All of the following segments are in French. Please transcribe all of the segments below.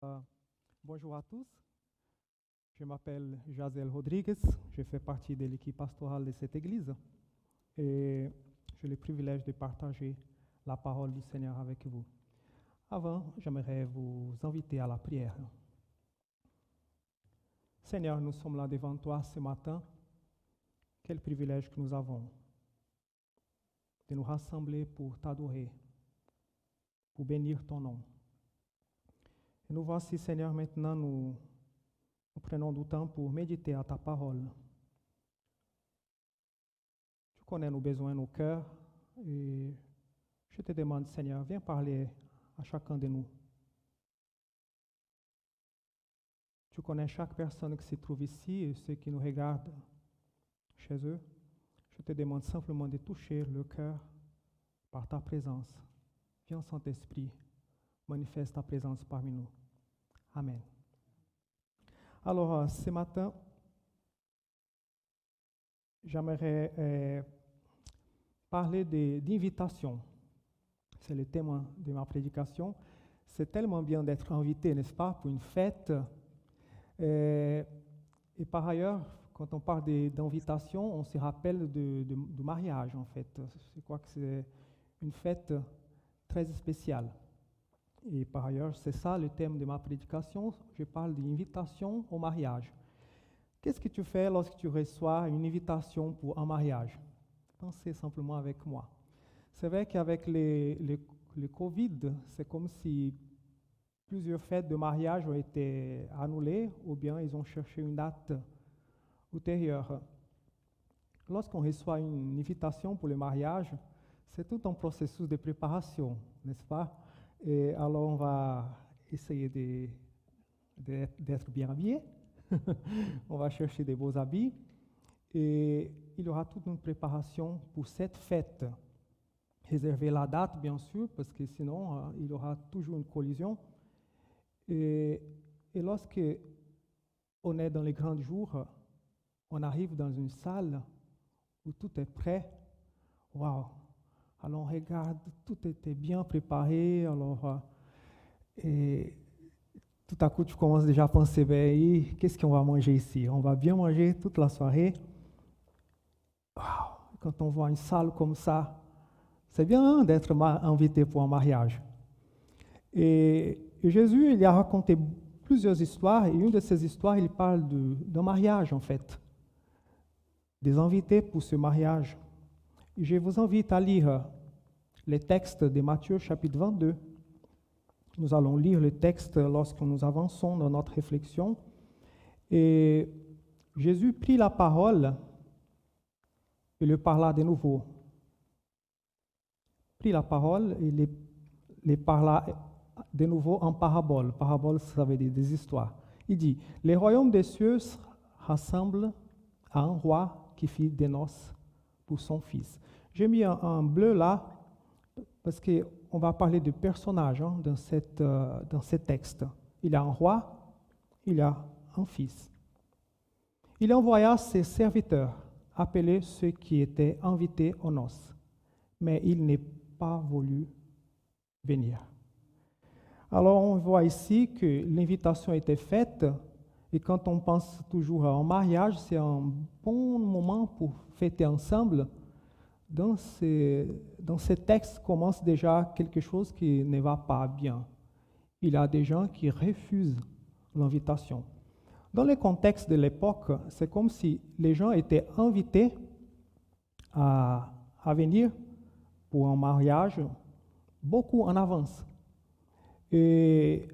Euh, Bonjour à tous, je m'appelle Jazel Rodriguez, je fais partie de l'équipe pastorale de cette église et j'ai le privilège de partager la parole du Seigneur avec vous. Avant, j'aimerais vous inviter à la prière. Seigneur, nous sommes là devant toi ce matin. Quel privilège que nous avons de nous rassembler pour t'adorer, pour bénir ton nom. Et nous voici, Seigneur, maintenant nous prenons du temps pour méditer à ta parole. Tu connais nos besoins, nos cœurs, et je te demande, Seigneur, viens parler à chacun de nous. Tu connais chaque personne qui se trouve ici et ceux qui nous regardent chez eux. Je te demande simplement de toucher le cœur par ta présence. Viens, Saint-Esprit, manifeste ta présence parmi nous. Amen. Alors, ce matin, j'aimerais parler d'invitation. C'est le thème de ma prédication. C'est tellement bien d'être invité, n'est-ce pas, pour une fête. Et par ailleurs, quand on parle d'invitation, on se rappelle du mariage, en fait. Je crois que c'est une fête très spéciale. Et par ailleurs, c'est ça le thème de ma prédication. Je parle d'invitation au mariage. Qu'est-ce que tu fais lorsque tu reçois une invitation pour un mariage? Pensez simplement avec moi. C'est vrai qu'avec le Covid, c'est comme si plusieurs fêtes de mariage ont été annulées ou bien ils ont cherché une date ultérieure. Lorsqu'on reçoit une invitation pour le mariage, c'est tout un processus de préparation, n'est-ce pas? Et alors on va essayer d'être bien habillé. On va chercher des beaux habits et il y aura toute une préparation pour cette fête. Réserver la date, bien sûr, parce que sinon, il y aura toujours une collision. Et lorsque on est dans les grands jours, on arrive dans une salle où tout est prêt. Waouh! Alors on regarde, tout était bien préparé. Alors, et tout à coup, tu commences déjà à penser, ben, qu'est-ce qu'on va manger ici? On va bien manger toute la soirée. Wow. Quand on voit une salle comme ça, c'est bien d'être invité pour un mariage. Et Jésus, il a raconté plusieurs histoires, et une de ces histoires, il parle d'un mariage, en fait. Des invités pour ce mariage. Et je vous invite à lire les textes de Matthieu, chapitre 22. Nous allons lire le texte lorsque nous avançons dans notre réflexion. Et Jésus prit la parole et le parla de nouveau. Prit la parole et les parla de nouveau en parabole. Parabole, ça veut dire des histoires. Il dit, les royaumes des cieux rassemblent à un roi qui fit des noces pour son fils. J'ai mis un bleu là parce qu'on va parler de personnages dans ce texte. Il y a un roi, il y a un fils. Il envoya ses serviteurs appeler ceux qui étaient invités aux noces, mais il n'est pas voulu venir. Alors on voit ici que l'invitation était faite, et quand on pense toujours à un mariage, c'est un bon moment pour fêter ensemble. Dans ces textes commence déjà quelque chose qui ne va pas bien. Il y a des gens qui refusent l'invitation. Dans le contexte de l'époque, c'est comme si les gens étaient invités à venir pour un mariage beaucoup en avance. Et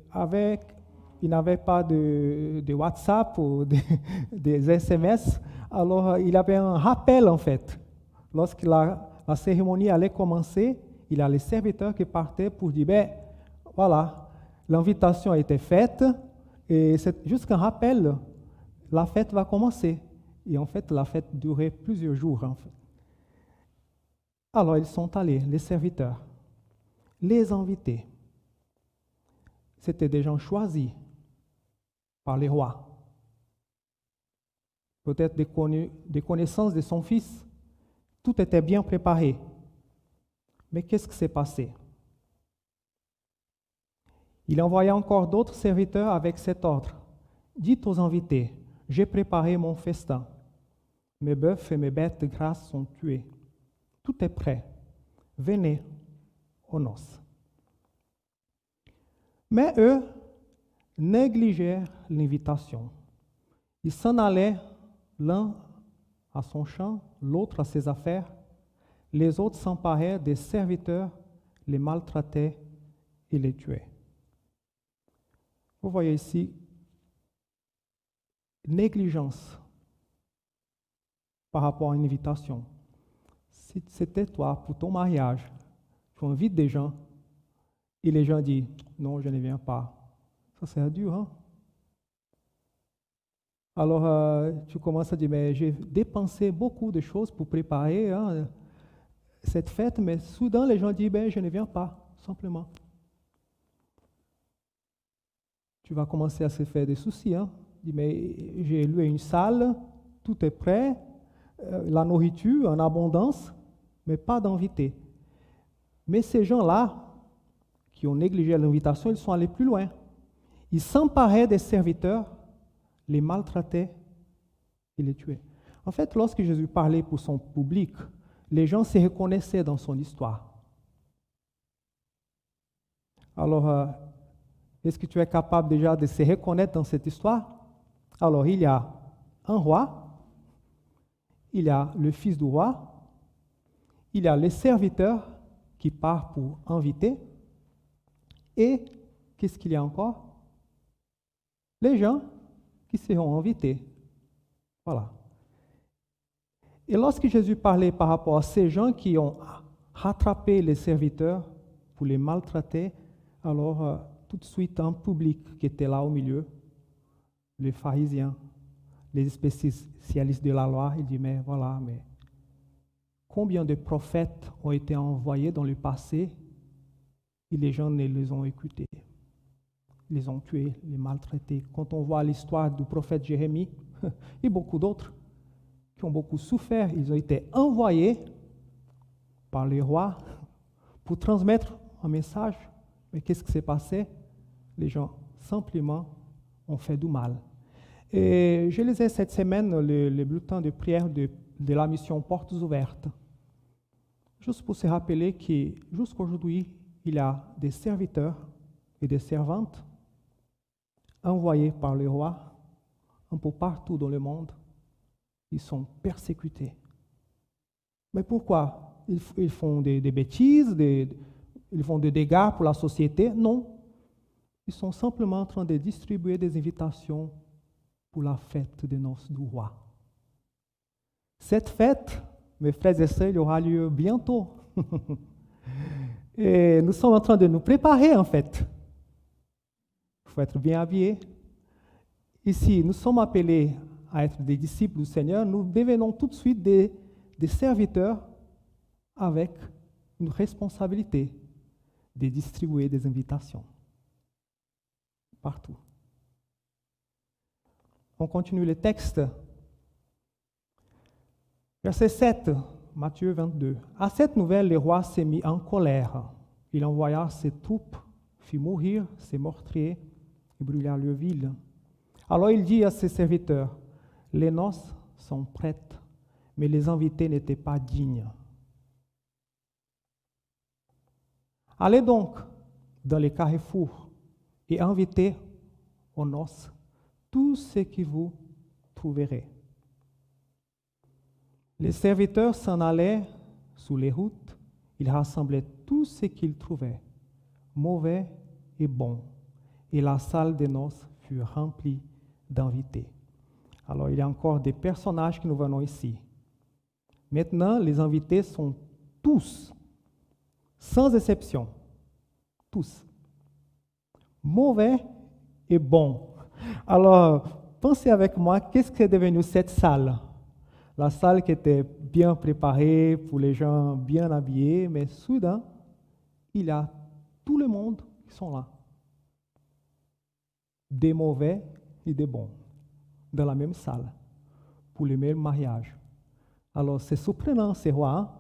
il n'avait pas de WhatsApp ou des SMS, alors il y avait un rappel en fait. Lorsque la cérémonie allait commencer, il y a les serviteurs qui partaient pour dire, ben voilà, l'invitation a été faite, et c'est juste qu'un rappel, la fête va commencer. Et en fait, la fête durait plusieurs jours. En fait. Alors, ils sont allés, les serviteurs, les invités. C'était des gens choisis par les rois. Peut-être des connaissances de son fils. Tout était bien préparé. Mais qu'est-ce qui s'est passé? Il envoya encore d'autres serviteurs avec cet ordre. Dites aux invités, j'ai préparé mon festin. Mes bœufs et mes bêtes grasses sont tués. Tout est prêt. Venez aux noces. Mais eux négligèrent l'invitation. Ils s'en allaient, l'un à son champ, l'autre à ses affaires. Les autres s'emparèrent des serviteurs, les maltraitaient et les tuaient. Vous voyez ici, négligence par rapport à une invitation. Si c'était toi, pour ton mariage, tu invites des gens et les gens disent « Non, je ne viens pas ». Ça, c'est dur, hein? Alors, tu commences à dire « Mais j'ai dépensé beaucoup de choses pour préparer cette fête, mais soudain, les gens disent « Je ne viens pas, simplement ». Tu vas commencer à se faire des soucis, hein? Dis, mais j'ai loué une salle, tout est prêt, la nourriture en abondance, mais pas d'invités. Mais ces gens-là, qui ont négligé l'invitation, ils sont allés plus loin. Ils s'emparaient des serviteurs, les maltraitaient et les tuaient. En fait, lorsque Jésus parlait pour son public, les gens se reconnaissaient dans son histoire. Alors, est-ce que tu es capable déjà de se reconnaître dans cette histoire? Alors, il y a un roi, il y a le fils du roi, il y a les serviteurs qui partent pour inviter, et qu'est-ce qu'il y a encore? Les gens qui seront invités. Voilà. Et lorsque Jésus parlait par rapport à ces gens qui ont rattrapé les serviteurs pour les maltraiter, alors tout de suite un public qui était là au milieu, les pharisiens, les spécialistes de la loi, il dit, mais voilà, mais combien de prophètes ont été envoyés dans le passé et les gens ne les ont écoutés, les ont tués, les maltraités. Quand on voit l'histoire du prophète Jérémie et beaucoup d'autres qui ont beaucoup souffert, ils ont été envoyés par les rois pour transmettre un message. Mais qu'est-ce qui s'est passé? Les gens simplement ont fait du mal. Et je lisais cette semaine le bulletin de prière de la mission Portes Ouvertes. Juste pour se rappeler que jusqu'aujourd'hui, il y a des serviteurs et des servantes envoyés par les rois un peu partout dans le monde. Ils sont persécutés. Mais pourquoi? Ils font des bêtises, ils font des dégâts pour la société? Non. Ils sont simplement en train de distribuer des invitations pour la fête des noces du roi. Cette fête, mes frères et sœurs, il aura lieu bientôt. Et nous sommes en train de nous préparer, en fait. Il faut être bien habillé. Ici, nous sommes appelés à être des disciples du Seigneur. Nous devenons tout de suite des serviteurs avec une responsabilité de distribuer des invitations partout. On continue le texte. Verset 7, Matthieu 22. À cette nouvelle, le roi s'est mis en colère. Il envoya ses troupes, fit mourir ses meurtriers et brûla leur ville. Alors il dit à ses serviteurs, les noces sont prêtes, mais les invités n'étaient pas dignes. Allez donc dans les carrefours et invitez aux noces tout ce que vous trouverez. Les serviteurs s'en allaient sur les routes, ils rassemblaient tout ce qu'ils trouvaient, mauvais et bon, et la salle des noces fut remplie d'invités. Alors, il y a encore des personnages que nous voyons ici. Maintenant, les invités sont tous, sans exception, tous, mauvais et bons. Alors, pensez avec moi, qu'est-ce qu'est devenu cette salle? La salle qui était bien préparée pour les gens bien habillés, mais soudain, il y a tout le monde qui sont là. Des mauvais et des bons, dans la même salle, pour le même mariage. Alors, c'est surprenant, ces rois, hein,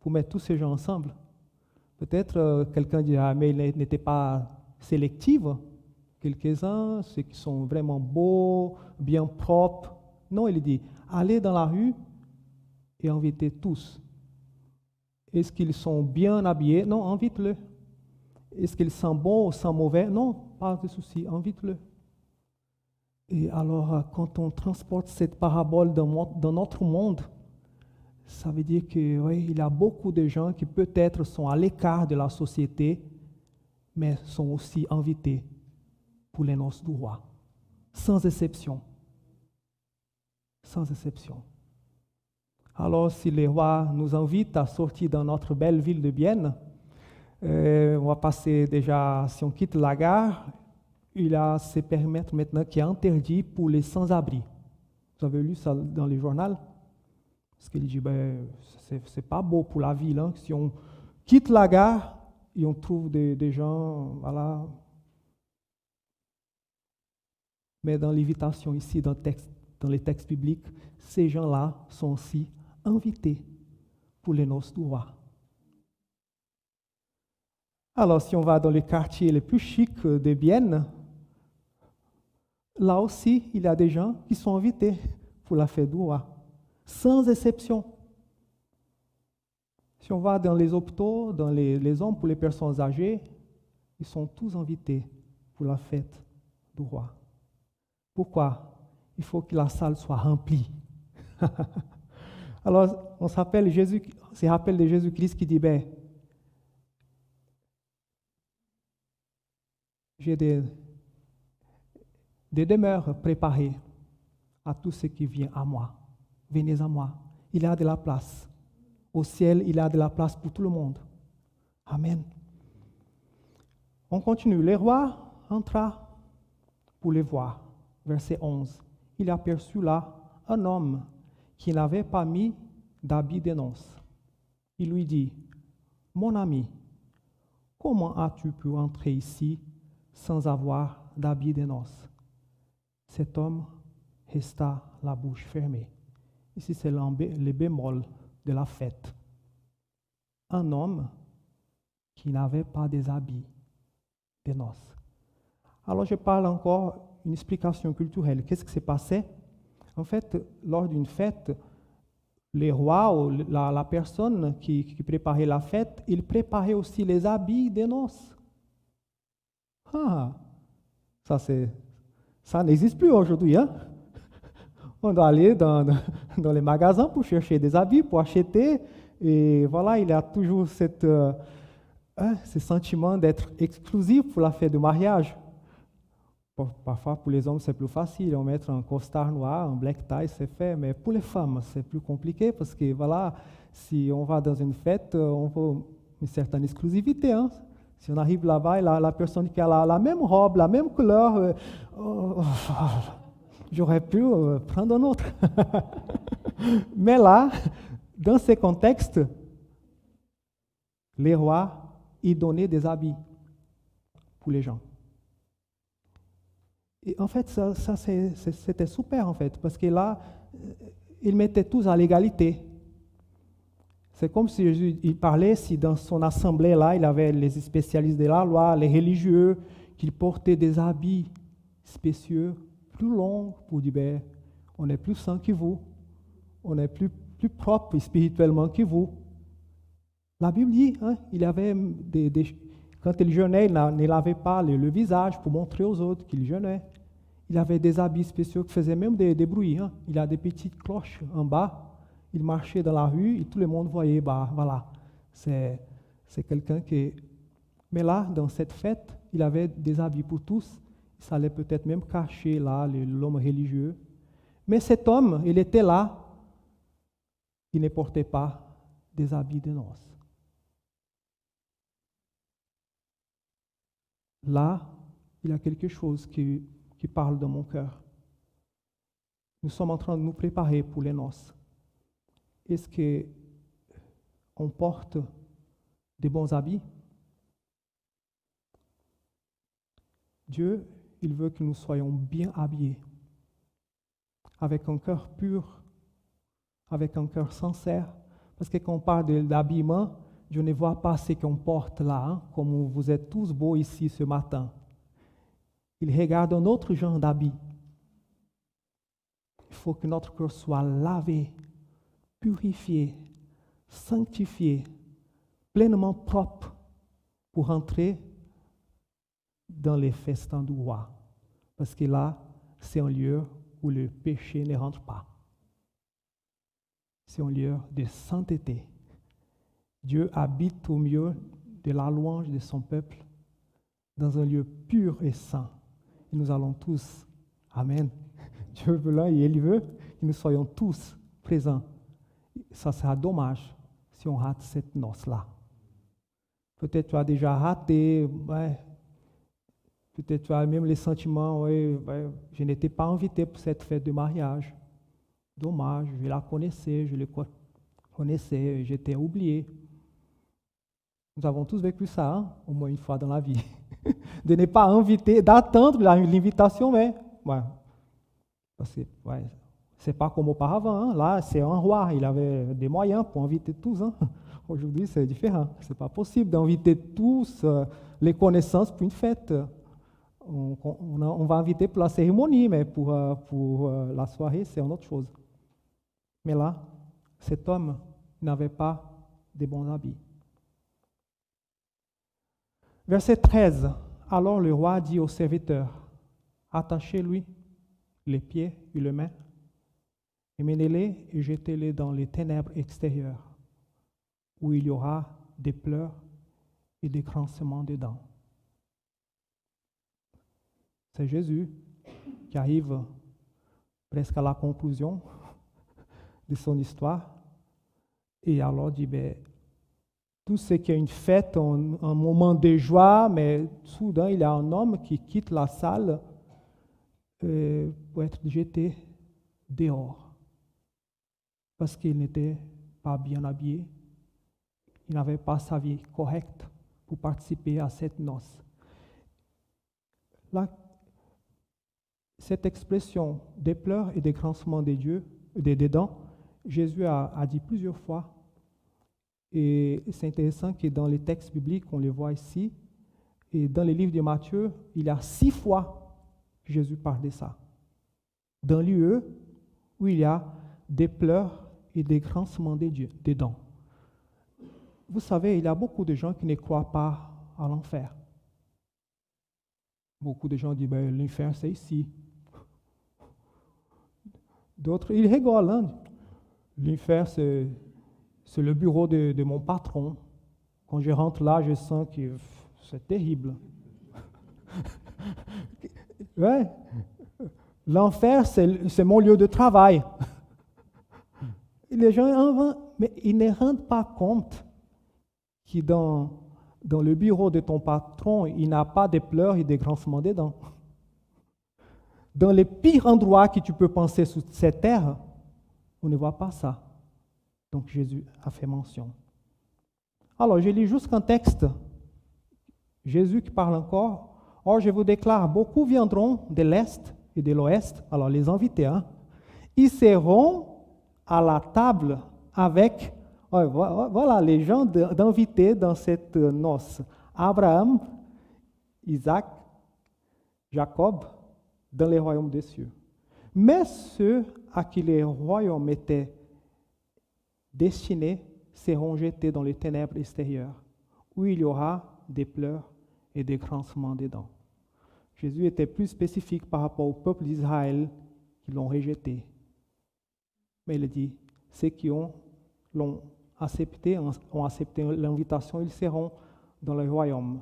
pour mettre tous ces gens ensemble. Peut-être quelqu'un dira, mais il n'était pas sélective. Quelques-uns, ceux qui sont vraiment beaux, bien propres. Non, il dit, allez dans la rue et invitez tous. Est-ce qu'ils sont bien habillés? Non, invite-le. Est-ce qu'ils sont bons ou sont mauvais? Non, pas de souci, invite-le. Et alors, quand on transporte cette parabole dans notre monde, ça veut dire que oui, il y a beaucoup de gens qui peut-être sont à l'écart de la société, mais sont aussi invités pour les noces du roi, sans exception. Sans exception. Alors, si le roi nous invite à sortir dans notre belle ville de Bienne, on va passer déjà, si on quitte la gare, il a ce périmètre maintenant qui est interdit pour les sans-abri. Vous avez lu ça dans le journal? Parce qu'il dit, c'est pas beau pour la ville. Hein. Si on quitte la gare et on trouve des gens, voilà. Mais dans l'invitation ici, dans les textes bibliques, ces gens-là sont aussi invités pour les noces du roi. Alors, si on va dans les quartiers les plus chics de Bienne, là aussi, il y a des gens qui sont invités pour la fête du roi, sans exception. Si on va dans les hôpitaux, dans les hommes pour les personnes âgées, ils sont tous invités pour la fête du roi. Pourquoi? Il faut que la salle soit remplie. Alors, on s'appelle Jésus, c'est rappel de Jésus-Christ qui dit, j'ai des demeures préparées à tous ceux qui viennent à moi. Venez à moi. Il y a de la place. Au ciel, il y a de la place pour tout le monde. Amen. On continue. Le roi entra pour les voir. Verset 11. Il aperçut là un homme qui n'avait pas mis d'habit de noces. Il lui dit, mon ami, comment as-tu pu entrer ici sans avoir d'habit de noces? Cet homme resta la bouche fermée. Ici, c'est le bémol de la fête. Un homme qui n'avait pas des habits de noces. Alors, je parle encore une explication culturelle. Qu'est-ce qui s'est passé? En fait, lors d'une fête, les rois ou la personne qui préparait la fête, il préparait aussi les habits des noces. Ça n'existe plus aujourd'hui. Hein? On doit aller dans les magasins pour chercher des habits, pour acheter. Et voilà, il y a toujours ce sentiment d'être exclusif pour la fête de mariage. Parfois, pour les hommes, c'est plus facile. On met un costard noir, un black tie, c'est fait. Mais pour les femmes, c'est plus compliqué parce que, voilà, si on va dans une fête, on veut une certaine exclusivité. Hein? Si on arrive là-bas et la personne qui a la même robe, la même couleur, j'aurais pu prendre un autre. Mais là, dans ces contextes, les rois y donnaient des habits pour les gens. Et en fait, ça c'était super, en fait, parce que là, ils mettaient tous à l'égalité. C'est comme si Jésus il parlait, si dans son assemblée, là, il avait les spécialistes de la loi, les religieux, qui portaient des habits spécieux, plus longs, pour dire, on est plus saint que vous, on est plus propre spirituellement que vous. La Bible dit, hein, il avait quand il jeûnait, il ne lavait pas le visage pour montrer aux autres qu'il jeûnait. Il avait des habits spéciaux qui faisaient même des bruits. Hein. Il a des petites cloches en bas. Il marchait dans la rue et tout le monde voyait, voilà, c'est quelqu'un qui... Mais là, dans cette fête, il avait des habits pour tous. Ça allait peut-être même cacher là l'homme religieux. Mais cet homme, il était là. Il ne portait pas des habits de noces. Là, il y a quelque chose qui parle dans mon cœur. Nous sommes en train de nous préparer pour les noces. Est-ce qu'on porte des bons habits? Dieu, il veut que nous soyons bien habillés, avec un cœur pur, avec un cœur sincère. Parce que quand on parle d'habillement, Je ne vois pas ce qu'on porte là, hein, comme vous êtes tous beaux ici ce matin. Il regarde un autre genre d'habit. Il faut que notre cœur soit lavé, purifié, sanctifié, pleinement propre pour entrer dans les festins du roi. Parce que là, c'est un lieu où le péché ne rentre pas. C'est un lieu de sainteté. Dieu habite au milieu de la louange de son peuple dans un lieu pur et saint. Et nous allons tous, amen, Dieu veut là et il veut que nous soyons tous présents. Ça sera dommage si on rate cette noce-là. Peut-être tu as déjà raté, ouais. Peut-être tu as même les sentiments, ouais, je n'étais pas invité pour cette fête de mariage. Dommage, je la connaissais, je le connaissais, j'étais oublié. Nous avons tous vécu ça, hein, au moins une fois dans la vie. De ne pas inviter, d'attendre l'invitation, mais ouais, parce que ouais, c'est pas comme auparavant. Hein. Là, c'est un roi, il avait des moyens pour inviter tous. Hein. Aujourd'hui, c'est différent. C'est pas possible d'inviter tous les connaissances pour une fête. On va inviter pour la cérémonie, mais pour la soirée, c'est une autre chose. Mais là, cet homme n'avait pas de bons habits. Verset 13. Alors le roi dit aux serviteurs, attachez-lui les pieds et les mains, et menez-les et jetez-les dans les ténèbres extérieures, où il y aura des pleurs et des grincements de dents. C'est Jésus qui arrive presque à la conclusion de son histoire, et alors dit, tout ce qui est une fête, un moment de joie, mais soudain, il y a un homme qui quitte la salle pour être jeté dehors. Parce qu'il n'était pas bien habillé. Il n'avait pas sa vie correcte pour participer à cette noce. Là, cette expression des pleurs et des grincements des dents, Jésus a dit plusieurs fois. Et c'est intéressant que dans les textes bibliques, on les voit ici, et dans les livres de Matthieu, il y a 6 fois que Jésus parle de ça. Dans lieu où il y a des pleurs et des grincements des dents. Vous savez, il y a beaucoup de gens qui ne croient pas à l'enfer. Beaucoup de gens disent, l'enfer c'est ici. D'autres, ils rigolent. Hein? L'enfer c'est le bureau de mon patron. Quand je rentre là, je sens que c'est terrible. Ouais. L'enfer, c'est mon lieu de travail. Les gens mais ils ne rendent pas compte que dans le bureau de ton patron, il n'a pas de pleurs et de grincements des dents. Dans les pires endroits que tu peux penser sur cette terre, on ne voit pas ça. Donc Jésus a fait mention. Alors, je lis juste un texte. Jésus qui parle encore. Or, je vous déclare, beaucoup viendront de l'Est et de l'Ouest, alors les invités, hein, ils seront à la table avec, voilà, les gens d'invités dans cette noce. Abraham, Isaac, Jacob, dans les royaumes des cieux. Mais ceux à qui les royaumes étaient destinés seront jetés dans les ténèbres extérieures, où il y aura des pleurs et des grincements des dents. Jésus était plus spécifique par rapport au peuple d'Israël qui l'ont rejeté. Mais il dit, ceux qui l'ont accepté, ont accepté l'invitation, ils seront dans le royaume.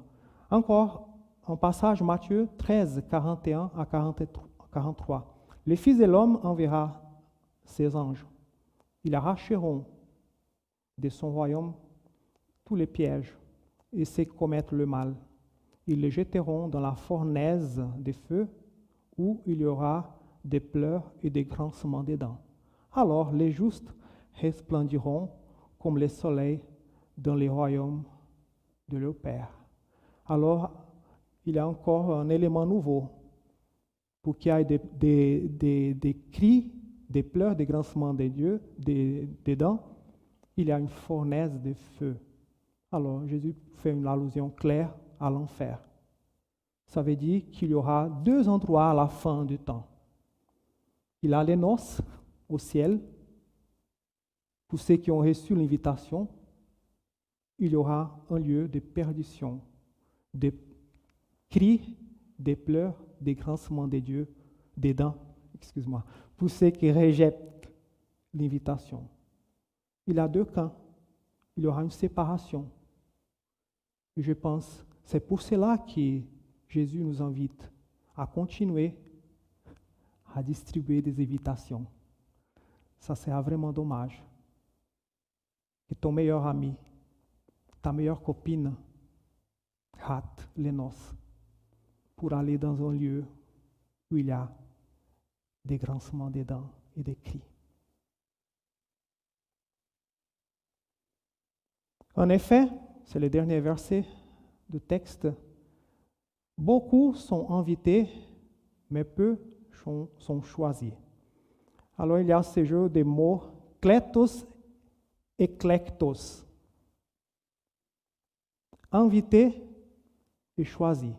Encore un passage, Matthieu 13, 41 à 43. Les fils de l'homme enverra ses anges. Ils arracheront de son royaume tous les pièges et ceux qui commettent le mal. Ils les jetteront dans la fournaise de feu où il y aura des pleurs et des grincements des dents. Alors les justes resplendiront comme le soleil dans les royaumes de leur Père. Alors, il y a encore un élément nouveau pour qu'il y ait des cris, des pleurs, des grincements des dents. Il y a une fournaise de feu. Alors Jésus fait une allusion claire à l'enfer. Ça veut dire qu'il y aura deux endroits à la fin du temps. Il y a les noces au ciel, pour ceux qui ont reçu l'invitation. Il y aura un lieu de perdition, des cris, des pleurs, des grincements des dents, pour ceux qui rejettent l'invitation. Il y a deux camps. Il y aura une séparation. Et je pense, c'est pour cela que Jésus nous invite à continuer à distribuer des invitations. Ça sera vraiment dommage que ton meilleur ami, ta meilleure copine rate les noces pour aller dans un lieu où il y a des grincements des dents et des cris. En effet, c'est le dernier verset du texte, beaucoup sont invités, mais peu sont choisis. Alors il y a ce jeu des mots kletos et klektos. Invité et choisi.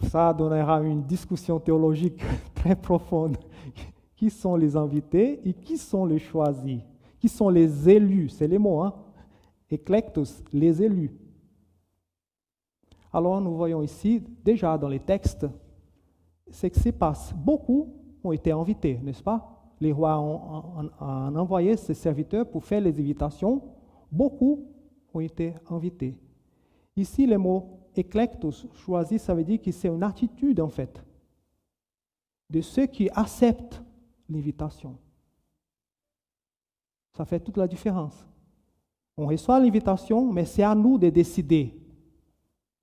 Ça donnera une discussion théologique très profonde. Qui sont les invités et qui sont les choisis? Qui sont les élus? C'est les mots, hein? Eklektos, les élus. Alors nous voyons ici, déjà dans les textes, ce qui se passe. Beaucoup ont été invités, n'est-ce pas? Les rois ont envoyé ses serviteurs pour faire les invitations. Beaucoup ont été invités. Ici, le mot eklektos, choisi, ça veut dire que c'est une attitude, en fait, de ceux qui acceptent l'invitation. Ça fait toute la différence. On reçoit l'invitation, mais c'est à nous de décider.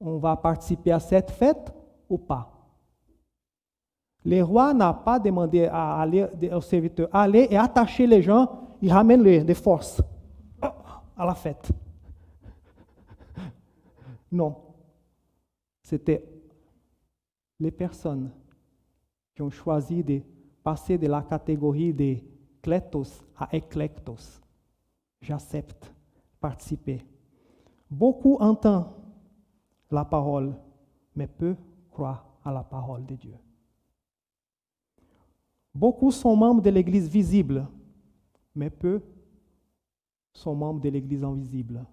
On va participer à cette fête ou pas. Le roi n'a pas demandé aux serviteurs aller et attacher les gens, il ramène de force à la fête. Non. C'était les personnes qui ont choisi de passer de la catégorie des kletos à eklektos. J'accepte participer. Beaucoup entendent la parole, mais peu croient à la parole de Dieu. Beaucoup sont membres de l'Église visible, mais peu sont membres de l'Église invisible.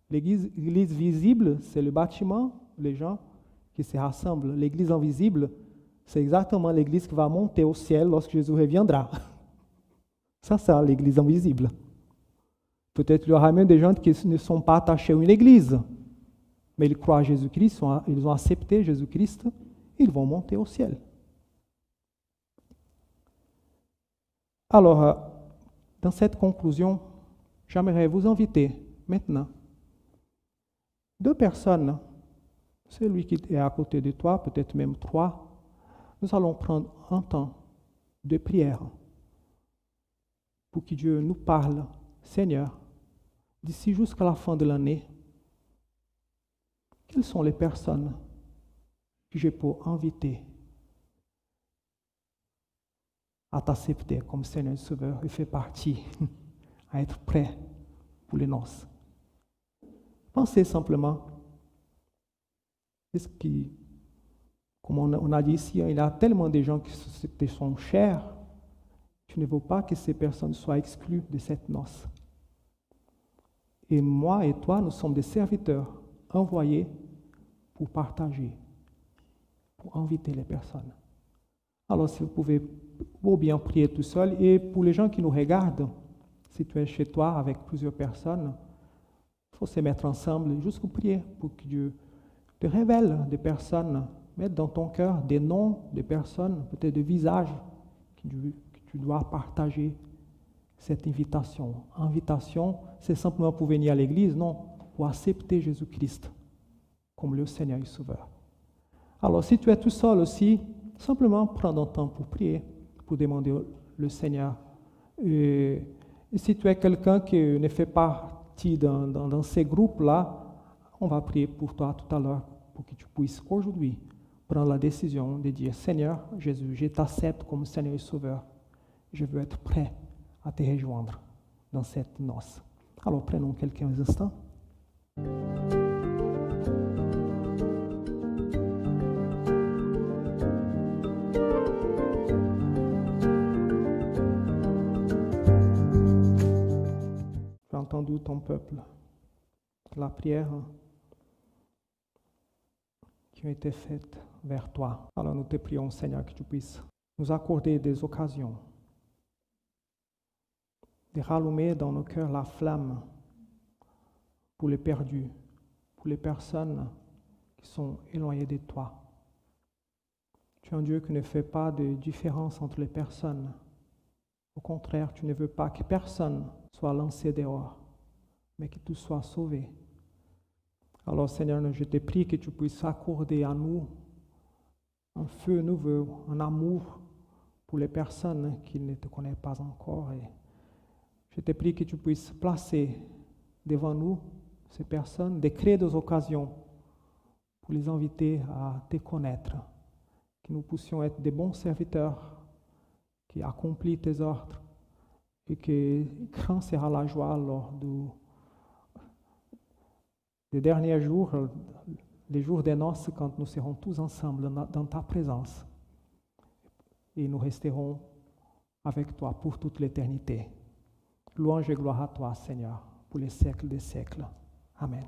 L'église visible, c'est le bâtiment, les gens qui se rassemblent. L'église invisible, c'est exactement l'église qui va monter au ciel lorsque Jésus reviendra. Ça, c'est l'église invisible. Peut-être qu'il y aura même des gens qui ne sont pas attachés à une église, mais ils croient à Jésus-Christ, ils ont accepté Jésus-Christ, ils vont monter au ciel. Alors, dans cette conclusion, j'aimerais vous inviter maintenant. Deux personnes, celui qui est à côté de toi, peut-être même trois, nous allons prendre un temps de prière pour que Dieu nous parle. Seigneur, d'ici jusqu'à la fin de l'année, quelles sont les personnes que je peux inviter à t'accepter comme Seigneur et Sauveur et faire partie, à être prêt pour les noces? Pensez simplement, comme on a dit ici, il y a tellement de gens qui sont chers, tu ne veux pas que ces personnes soient exclues de cette noce. Et moi et toi, nous sommes des serviteurs envoyés pour partager, pour inviter les personnes. Alors si vous pouvez ou bien prier tout seul, et pour les gens qui nous regardent, si tu es chez toi avec plusieurs personnes, il faut se mettre ensemble juste pour prier, pour que Dieu te révèle des personnes, mette dans ton cœur des noms de personnes, peut-être des visages que tu dois partager cette invitation. Invitation, c'est simplement pour venir à l'église, non, pour accepter Jésus-Christ comme le Seigneur et Sauveur. Alors, si tu es tout seul aussi, simplement prends un temps pour prier, pour demander le Seigneur. Et si tu es quelqu'un qui ne fait pas dans ces groupes-là, on va prier pour toi tout à l'heure pour que tu puisses aujourd'hui prendre la décision de dire: Seigneur Jésus, je t'accepte comme Seigneur et Sauveur. Je veux être prêt à te rejoindre dans cette noce. Alors prenons quelques instants. Tu as entendu ton peuple, la prière qui a été faite vers toi. Alors nous te prions, Seigneur, que tu puisses nous accorder des occasions de rallumer dans nos cœurs la flamme pour les perdus, pour les personnes qui sont éloignées de toi. Tu es un Dieu qui ne fait pas de différence entre les personnes. Au contraire, tu ne veux pas que personne soit lancé dehors, mais que tout soit sauvé. Alors Seigneur, je te prie que tu puisses accorder à nous un feu nouveau, un amour pour les personnes qui ne te connaissent pas encore. Et je te prie que tu puisses placer devant nous ces personnes, de créer des occasions pour les inviter à te connaître, que nous puissions être des bons serviteurs qui accomplissent tes ordres et que grand sera la joie lors des derniers jours, les jours des noces, quand nous serons tous ensemble dans ta présence et nous resterons avec toi pour toute l'éternité. Louange et gloire à toi, Seigneur, pour les siècles des siècles. Amen.